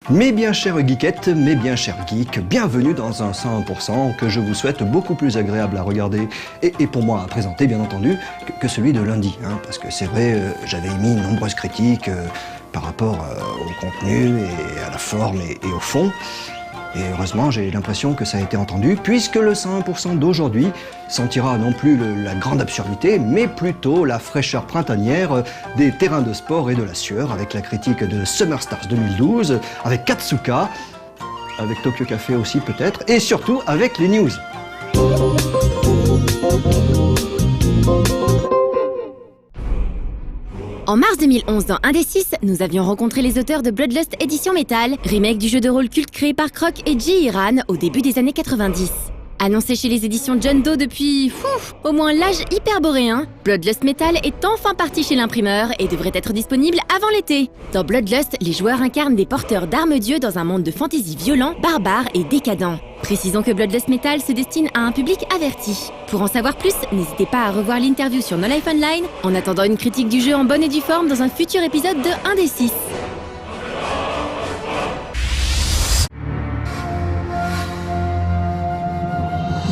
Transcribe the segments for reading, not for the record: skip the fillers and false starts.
Mes bien chères geekettes, mes bien chers geeks, bienvenue dans un 101% que je vous souhaite beaucoup plus agréable à regarder et pour moi à présenter bien entendu que celui de lundi. Parce que c'est vrai, j'avais émis nombreuses critiques par rapport au contenu et à la forme et au fond. Et heureusement, j'ai l'impression que ça a été entendu, puisque le 101% d'aujourd'hui sentira non plus la grande absurdité, mais plutôt la fraîcheur printanière des terrains de sport et de la sueur, avec la critique de Summer Stars 2012, avec Katsuka, avec Tokyo Café aussi peut-être, et surtout avec les news. En mars 2011, dans Indécis, nous avions rencontré les auteurs de Bloodlust Édition Metal, remake du jeu de rôle culte créé par Croc et J. Iran au début des années 90. Annoncé chez les éditions John Doe depuis, au moins l'âge hyperboréen, Bloodlust Metal est enfin parti chez l'imprimeur et devrait être disponible avant l'été. Dans Bloodlust, les joueurs incarnent des porteurs d'armes-dieux dans un monde de fantasy violent, barbare et décadent. Précisons que Bloodlust Metal se destine à un public averti. Pour en savoir plus, n'hésitez pas à revoir l'interview sur No Life Online, en attendant une critique du jeu en bonne et due forme dans un futur épisode de Indécis.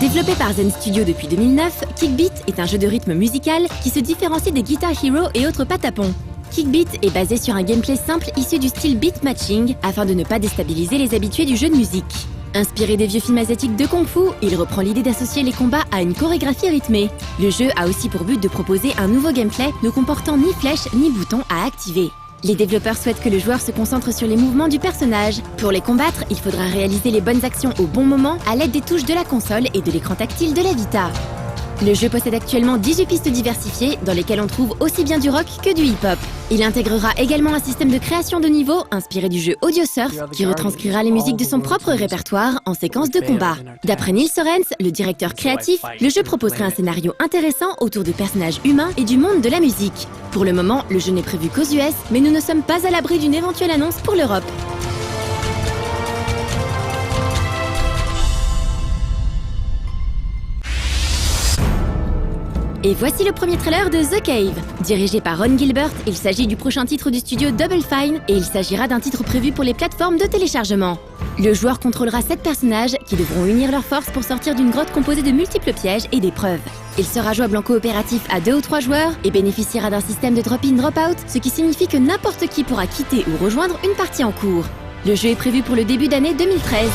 Développé par Zen Studio depuis 2009, Kickbeat est un jeu de rythme musical qui se différencie des Guitar Hero et autres patapons. Kickbeat est basé sur un gameplay simple issu du style beat matching afin de ne pas déstabiliser les habitués du jeu de musique. Inspiré des vieux films asiatiques de Kung Fu, il reprend l'idée d'associer les combats à une chorégraphie rythmée. Le jeu a aussi pour but de proposer un nouveau gameplay ne comportant ni flèches ni boutons à activer. Les développeurs souhaitent que le joueur se concentre sur les mouvements du personnage. Pour les combattre, il faudra réaliser les bonnes actions au bon moment à l'aide des touches de la console et de l'écran tactile de la Vita. Le jeu possède actuellement 18 pistes diversifiées dans lesquelles on trouve aussi bien du rock que du hip-hop. Il intégrera également un système de création de niveaux inspiré du jeu Audio Surf qui retranscrira les musiques de son propre répertoire en séquence de combat. D'après Neil Sorens, le directeur créatif, le jeu proposerait un scénario intéressant autour de personnages humains et du monde de la musique. Pour le moment, le jeu n'est prévu qu'aux US, mais nous ne sommes pas à l'abri d'une éventuelle annonce pour l'Europe. Et voici le premier trailer de The Cave. Dirigé par Ron Gilbert, il s'agit du prochain titre du studio Double Fine et il s'agira d'un titre prévu pour les plateformes de téléchargement. Le joueur contrôlera 7 personnages qui devront unir leurs forces pour sortir d'une grotte composée de multiples pièges et d'épreuves. Il sera jouable en coopératif à 2 ou 3 joueurs et bénéficiera d'un système de drop-in drop-out, ce qui signifie que n'importe qui pourra quitter ou rejoindre une partie en cours. Le jeu est prévu pour le début d'année 2013.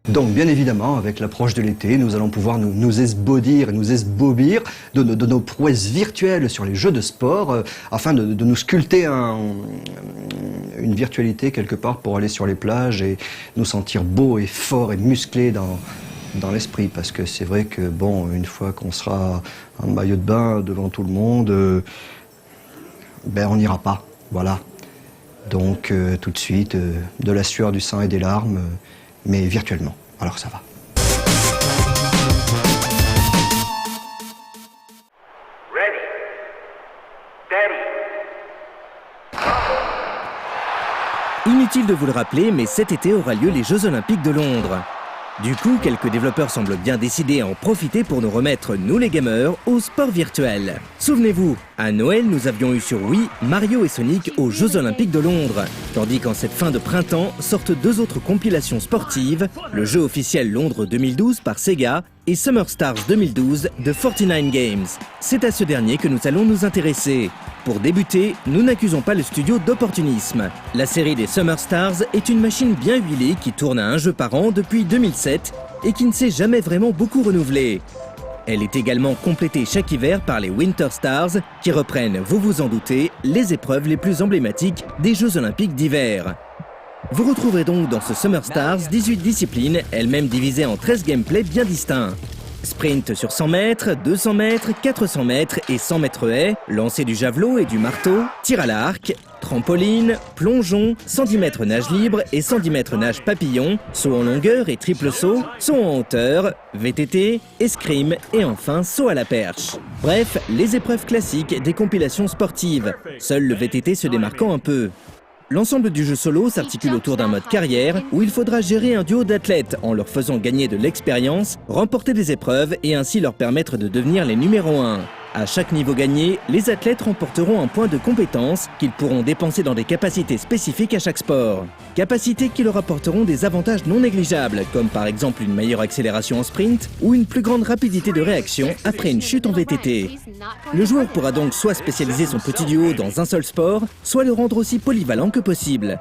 Donc bien évidemment, avec l'approche de l'été, nous allons pouvoir nous esbaudir et nous esbobir de nos prouesses virtuelles sur les jeux de sport afin de nous sculpter une virtualité quelque part pour aller sur les plages et nous sentir beaux et forts et musclés dans l'esprit. Parce que c'est vrai que bon, une fois qu'on sera en maillot de bain devant tout le monde, on n'ira pas, voilà. Donc tout de suite, de la sueur, du sang et des larmes, mais virtuellement. Alors ça va. Ready. Steady. Inutile de vous le rappeler, mais cet été aura lieu les Jeux Olympiques de Londres. Du coup, quelques développeurs semblent bien décidés à en profiter pour nous remettre, nous les gamers, au sport virtuel. Souvenez-vous, à Noël, nous avions eu sur Wii Mario et Sonic aux Jeux Olympiques de Londres, tandis qu'en cette fin de printemps sortent 2 autres compilations sportives, le jeu officiel Londres 2012 par Sega et Summer Stars 2012 de 49 Games. C'est à ce dernier que nous allons nous intéresser. Pour débuter, nous n'accusons pas le studio d'opportunisme. La série des Summer Stars est une machine bien huilée qui tourne à un jeu par an depuis 2007 et qui ne s'est jamais vraiment beaucoup renouvelée. Elle est également complétée chaque hiver par les Winter Stars qui reprennent, vous vous en doutez, les épreuves les plus emblématiques des Jeux Olympiques d'hiver. Vous retrouverez donc dans ce Summer Stars 18 disciplines, elles-mêmes divisées en 13 gameplays bien distincts. Sprint sur 100 mètres, 200 mètres, 400 mètres et 100 mètres haies, lancer du javelot et du marteau, tir à l'arc, trampoline, plongeon, 110 mètres nage libre et 110 mètres nage papillon, saut en longueur et triple saut, saut en hauteur, VTT, escrime et enfin saut à la perche. Bref, les épreuves classiques des compilations sportives, seul le VTT se démarquant un peu. L'ensemble du jeu solo s'articule autour d'un mode carrière où il faudra gérer un duo d'athlètes en leur faisant gagner de l'expérience, remporter des épreuves et ainsi leur permettre de devenir les numéros 1. À chaque niveau gagné, les athlètes remporteront un point de compétence qu'ils pourront dépenser dans des capacités spécifiques à chaque sport. Capacités qui leur apporteront des avantages non négligeables, comme par exemple une meilleure accélération en sprint ou une plus grande rapidité de réaction après une chute en VTT. Le joueur pourra donc soit spécialiser son petit duo dans un seul sport, soit le rendre aussi polyvalent que possible.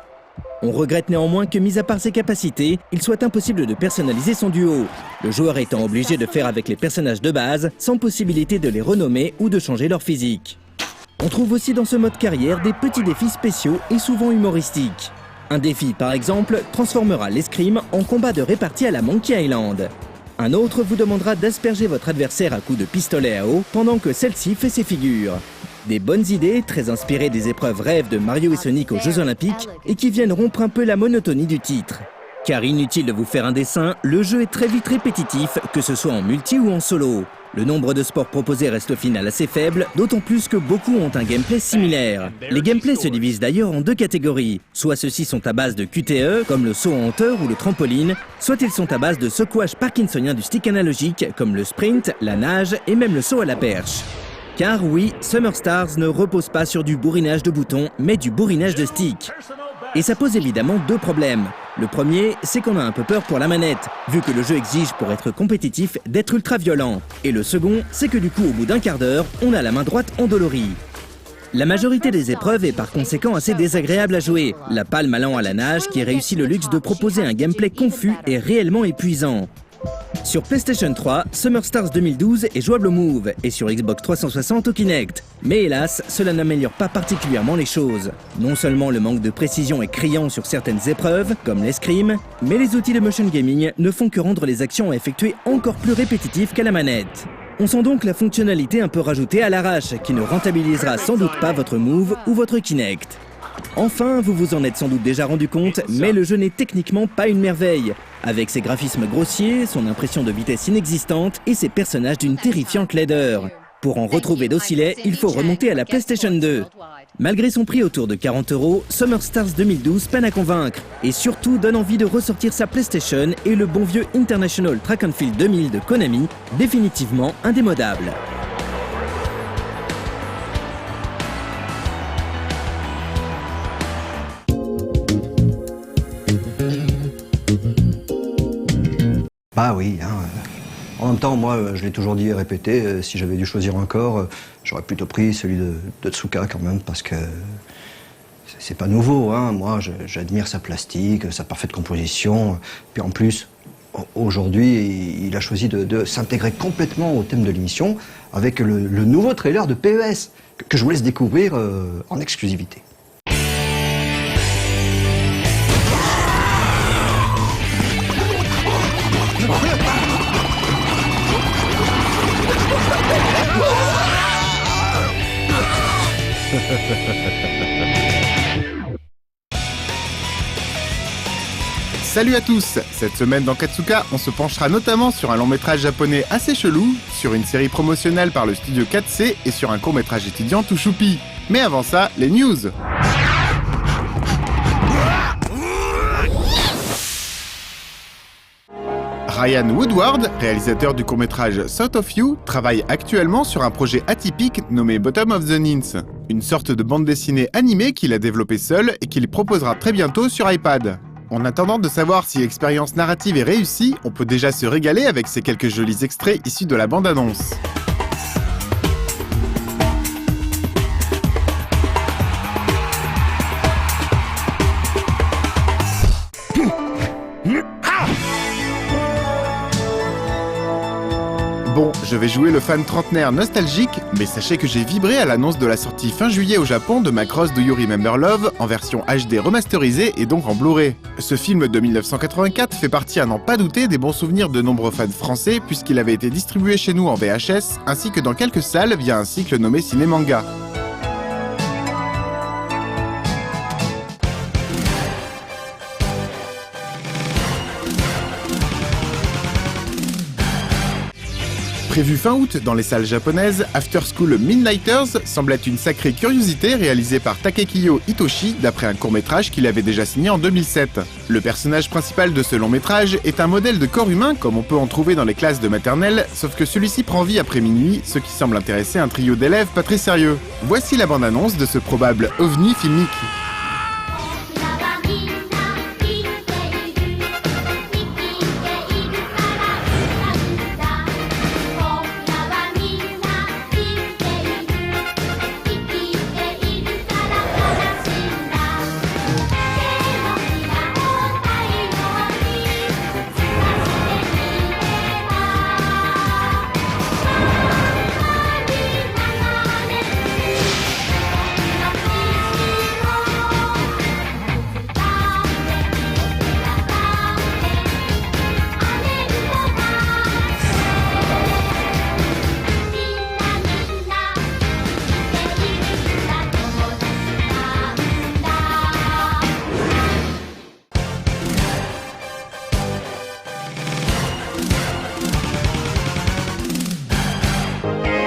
On regrette néanmoins que, mis à part ses capacités, il soit impossible de personnaliser son duo, le joueur étant obligé de faire avec les personnages de base, sans possibilité de les renommer ou de changer leur physique. On trouve aussi dans ce mode carrière des petits défis spéciaux et souvent humoristiques. Un défi, par exemple, transformera l'escrime en combat de répartie à la Monkey Island. Un autre vous demandera d'asperger votre adversaire à coups de pistolet à eau pendant que celle-ci fait ses figures. Des bonnes idées, très inspirées des épreuves rêves de Mario et Sonic aux Jeux Olympiques et qui viennent rompre un peu la monotonie du titre. Car inutile de vous faire un dessin, le jeu est très vite répétitif, que ce soit en multi ou en solo. Le nombre de sports proposés reste au final assez faible, d'autant plus que beaucoup ont un gameplay similaire. Les gameplays se divisent d'ailleurs en deux catégories. Soit ceux-ci sont à base de QTE, comme le saut en hauteur ou le trampoline, soit ils sont à base de secouage parkinsonien du stick analogique, comme le sprint, la nage et même le saut à la perche. Car oui, Summer Stars ne repose pas sur du bourrinage de boutons, mais du bourrinage de sticks. Et ça pose évidemment deux problèmes. Le premier, c'est qu'on a un peu peur pour la manette, vu que le jeu exige pour être compétitif d'être ultra violent. Et le second, c'est que du coup au bout d'un quart d'heure, on a la main droite endolorie. La majorité des épreuves est par conséquent assez désagréable à jouer, la palme allant à la nage qui réussit le luxe de proposer un gameplay confus et réellement épuisant. Sur PlayStation 3, Summer Stars 2012 est jouable au Move et sur Xbox 360 au Kinect. Mais hélas, cela n'améliore pas particulièrement les choses. Non seulement le manque de précision est criant sur certaines épreuves, comme l'escrime, mais les outils de motion gaming ne font que rendre les actions à effectuer encore plus répétitives qu'à la manette. On sent donc la fonctionnalité un peu rajoutée à l'arrache, qui ne rentabilisera sans doute pas votre Move ou votre Kinect. Enfin, vous vous en êtes sans doute déjà rendu compte, mais le jeu n'est techniquement pas une merveille. Avec ses graphismes grossiers, son impression de vitesse inexistante et ses personnages d'une terrifiante laideur. Pour en retrouver d'aussi laid, il faut remonter à la PlayStation 2. Malgré son prix autour de 40 €, Summer Stars 2012 peine à convaincre et surtout donne envie de ressortir sa PlayStation et le bon vieux International Track and Field 2000 de Konami, définitivement indémodable. Bah oui, en même temps, moi, je l'ai toujours dit et répété, si j'avais dû choisir un corps, j'aurais plutôt pris celui de Tsuka quand même, parce que c'est pas nouveau, hein. Moi, j'admire sa plastique, sa parfaite composition, puis en plus, aujourd'hui, il a choisi de s'intégrer complètement au thème de l'émission avec le nouveau trailer de PES, que je vous laisse découvrir en exclusivité. Salut à tous! Cette semaine dans Katsuka, on se penchera notamment sur un long métrage japonais assez chelou, sur une série promotionnelle par le studio 4C et sur un court métrage étudiant tout choupi. Mais avant ça, les news! Ryan Woodward, réalisateur du court-métrage Thought of You, travaille actuellement sur un projet atypique nommé Bottom of the Ninth, une sorte de bande dessinée animée qu'il a développée seul et qu'il proposera très bientôt sur iPad. En attendant de savoir si l'expérience narrative est réussie, on peut déjà se régaler avec ces quelques jolis extraits issus de la bande-annonce. Bon, je vais jouer le fan trentenaire nostalgique, mais sachez que j'ai vibré à l'annonce de la sortie fin juillet au Japon de Macross Do You Remember Love en version HD remasterisée et donc en Blu-ray. Ce film de 1984 fait partie à n'en pas douter des bons souvenirs de nombreux fans français puisqu'il avait été distribué chez nous en VHS ainsi que dans quelques salles via un cycle nommé Ciné-Manga. Prévu fin août dans les salles japonaises, After School Midnighters semble être une sacrée curiosité réalisée par Takekiyo Hitoshi d'après un court-métrage qu'il avait déjà signé en 2007. Le personnage principal de ce long-métrage est un modèle de corps humain comme on peut en trouver dans les classes de maternelle, sauf que celui-ci prend vie après minuit, ce qui semble intéresser un trio d'élèves pas très sérieux. Voici la bande-annonce de ce probable ovni filmique.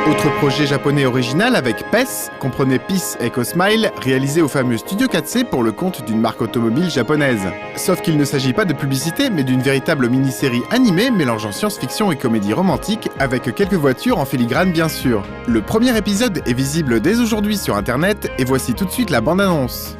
'Autre projet japonais original avec PES, comprenait Peace Echo Smile, réalisé au fameux Studio 4C pour le compte d'une marque automobile japonaise. Sauf qu'il ne s'agit pas de publicité, mais d'une véritable mini-série animée mélangeant science-fiction et comédie romantique, avec quelques voitures en filigrane bien sûr. Le premier épisode est visible dès aujourd'hui sur internet, et voici tout de suite la bande-annonce.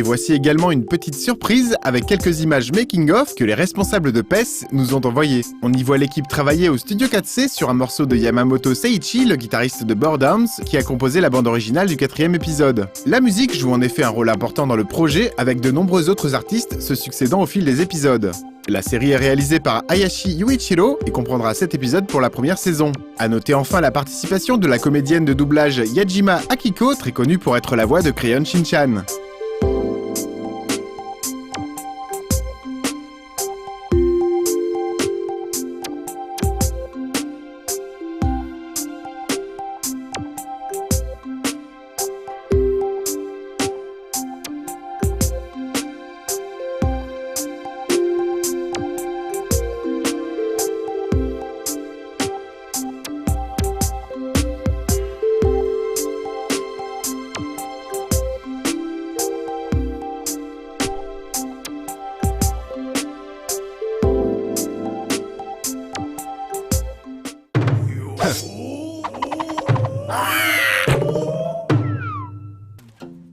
Et voici également une petite surprise avec quelques images making-of que les responsables de PES nous ont envoyées. On y voit l'équipe travailler au Studio 4C sur un morceau de Yamamoto Seiichi, le guitariste de Boredoms, qui a composé la bande originale du 4e épisode. La musique joue en effet un rôle important dans le projet, avec de nombreux autres artistes se succédant au fil des épisodes. La série est réalisée par Hayashi Yuichiro et comprendra 7 épisodes pour la première saison. A noter enfin la participation de la comédienne de doublage Yajima Akiko, très connue pour être la voix de Crayon Shin-chan.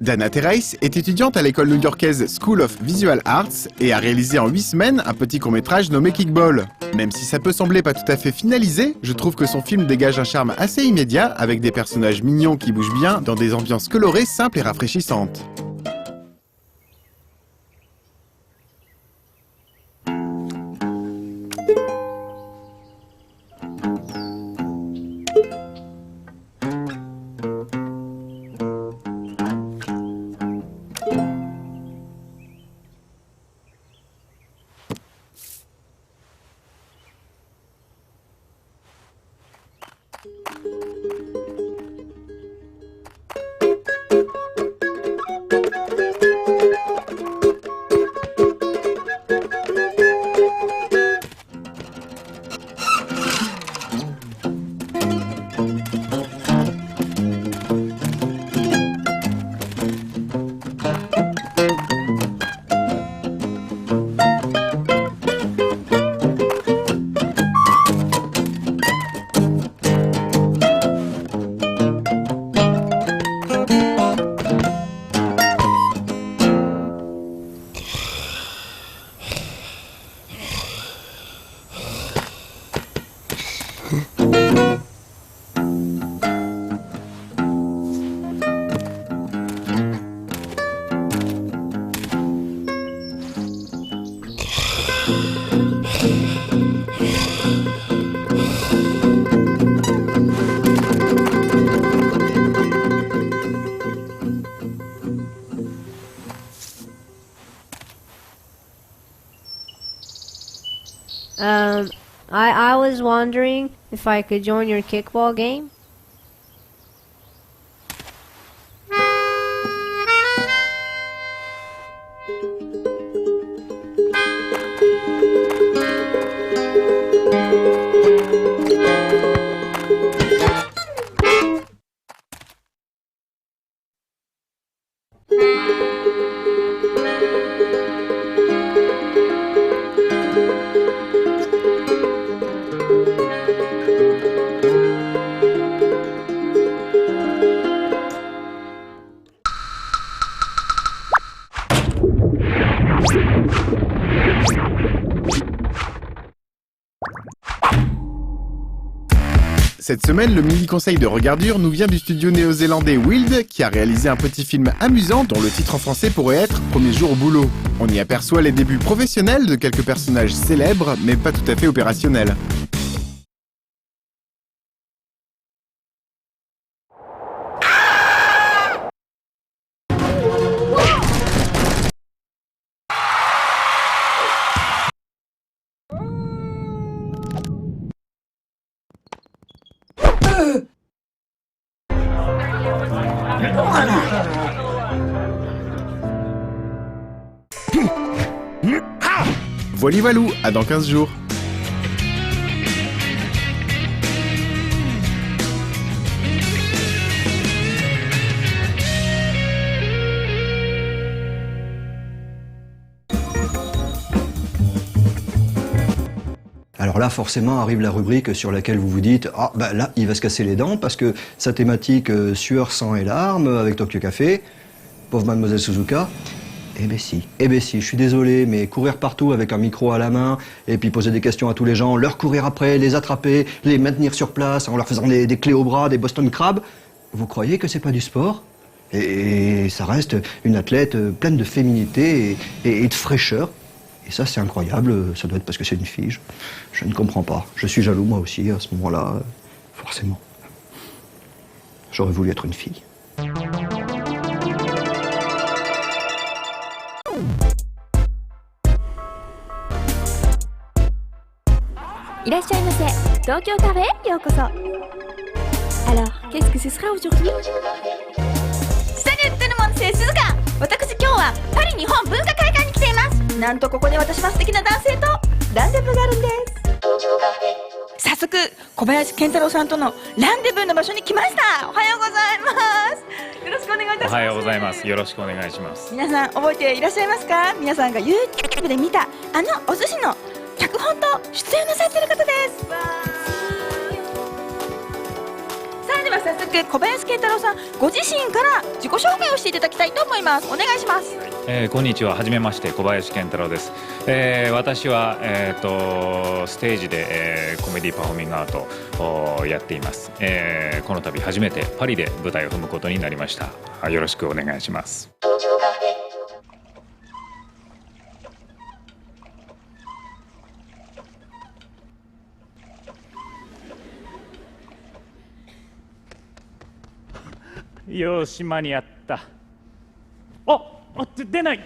Dana Terrace est étudiante à l'école new-yorkaise School of Visual Arts et a réalisé en 8 semaines un petit court-métrage nommé Kickball. Même si ça peut sembler pas tout à fait finalisé, je trouve que son film dégage un charme assez immédiat avec des personnages mignons qui bougent bien dans des ambiances colorées simples et rafraîchissantes. I was wondering if I could join your kickball game. Cette semaine, le mini-conseil de Regardure nous vient du studio néo-zélandais Wild, qui a réalisé un petit film amusant dont le titre en français pourrait être « Premier jour au boulot ». On y aperçoit les débuts professionnels de quelques personnages célèbres, mais pas tout à fait opérationnels. Voili voilou, à dans 15 jours. Alors là, forcément, arrive la rubrique sur laquelle vous vous dites « Ah, bah là, il va se casser les dents parce que sa thématique sueur, sang et larmes avec Tokyo Café, pauvre mademoiselle Suzuka. » Eh ben si, je suis désolé, mais courir partout avec un micro à la main et puis poser des questions à tous les gens, leur courir après, les attraper, les maintenir sur place en leur faisant des clés au bras, des Boston Crabs, vous croyez que c'est pas du sport ? Et ça reste une athlète pleine de féminité et de fraîcheur. Et ça, c'est incroyable, ça doit être parce que c'est une fille. Je ne comprends pas. Je suis jaloux, moi aussi, à ce moment-là, forcément. J'aurais voulu être une fille. Tokyo Café, alors, qu'est-ce que ce sera aujourd'hui? Salut tout le monde, c'est Suzuka. 私今日はパリ日本文化会館に来ています。なんとここで私は素敵な男性とランデブーがあるんです。早速小林健太郎さんとのランデブーの場所に来ました。おはようございます。よろしくお願いいたします。おはようございます。よろしくお願いします。皆さん覚えていらっしゃいますか？皆さんが YouTube で見たあのお寿司の脚本と出演なさっている方です。さあでは早速速小林健太郎さんご自身から自己紹介をしていただきたいと思います。お願いします。こんにちは。はじめまして、小林健太郎です。私は、ステージで、コメディパフォーミングアートをやっています。この度初めてパリで舞台を踏むことになりました。よろしくお願いします。よし、間に合った。出ない。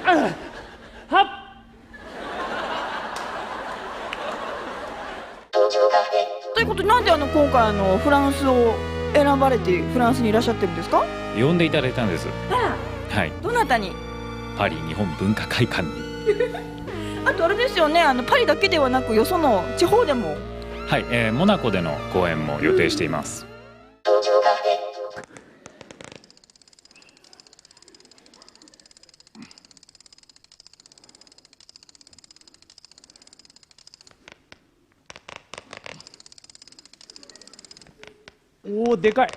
はっ。ということで、なんで今回フランスを選ばれてフランスにいらっしゃってるんですか？呼んでいただいたんです。はい。どなたに？パリ日本文化会館に。あとあれですよね、パリだけではなくよその地方でも。はい、モナコでの公演も予定しています。おー、でかい。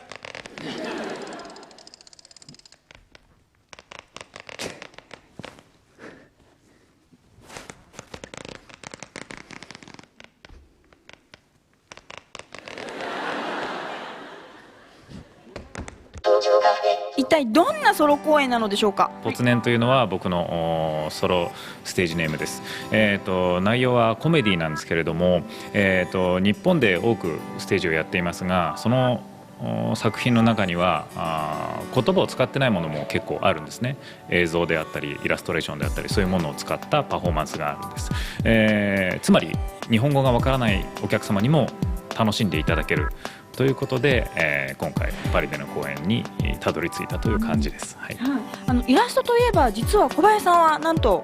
一体どんなソロ公演なのでしょうか？ポツネンというのは僕のソロステージネームです。内容はコメディなんですけれども、日本で多くステージをやっていますが、その作品の中には言葉を使ってないものも結構あるんですね。映像であったりイラストレーションであったり、そういうものを使ったパフォーマンスがあるんです。つまり日本語がわからないお客様にも楽しんでいただけるということで、今回パリでの公演にたどり着いたという感じです。はい、イラストといえば実は小林さんはなんと、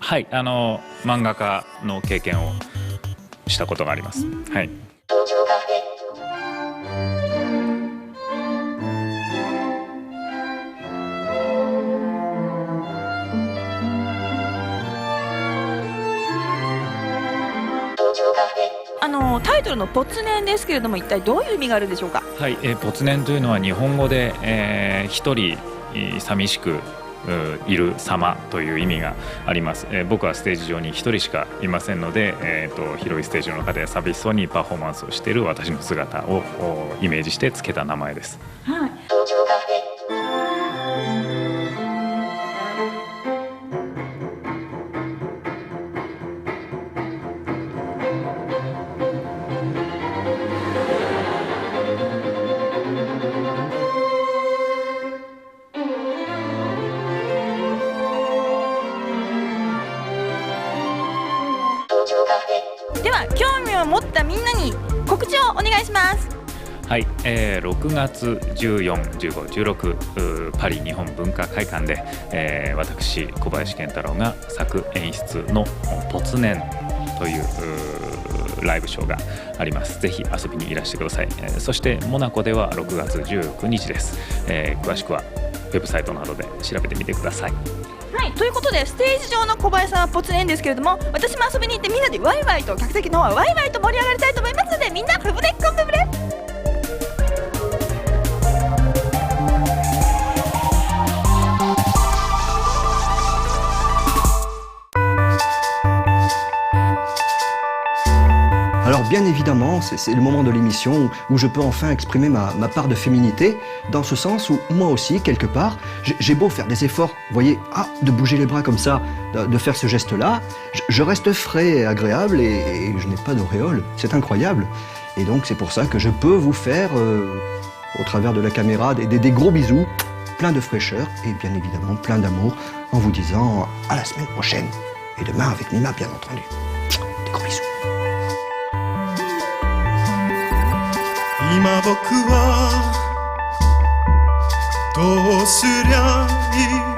はい、漫画家の経験をしたことがあります。はい。タイトルのポツネンですけれども、一体どういう意味があるんでしょうか？はい、ポツネンというのは日本語で、一人寂しくいる様という意味があります。僕はステージ上に一人しかいませんので、広いステージの中で寂しそうにパフォーマンスをしている私の姿をイメージしてつけた名前です。はい。では興味を持ったみんなに告知をお願いします。はい、6月14、15、16パリ日本文化会館で、私小林健太郎が作演出のポツネンというライブショーがあります。ぜひ遊びにいらしてください。そしてモナコでは6月19日です。詳しくはウェブサイトなどで調べてみてください。はい、ということでステージ上の小林さんはポツネンですけれども、私も遊びに行ってみんなでワイワイと、客席の方はワイワイと盛り上がりたいと思いますので、みんなフブレッコンブブレ。Alors bien évidemment, c'est le moment de l'émission où je peux enfin exprimer ma part de féminité, dans ce sens où moi aussi, quelque part, j'ai beau faire des efforts, vous voyez, de bouger les bras comme ça, de faire ce geste-là, je reste frais et agréable et je n'ai pas d'auréole, c'est incroyable. Et donc c'est pour ça que je peux vous faire, au travers de la caméra, des gros bisous, plein de fraîcheur et bien évidemment plein d'amour, en vous disant à la semaine prochaine. Et demain avec Mima, bien entendu. Des gros bisous. 今僕はどうすりゃいい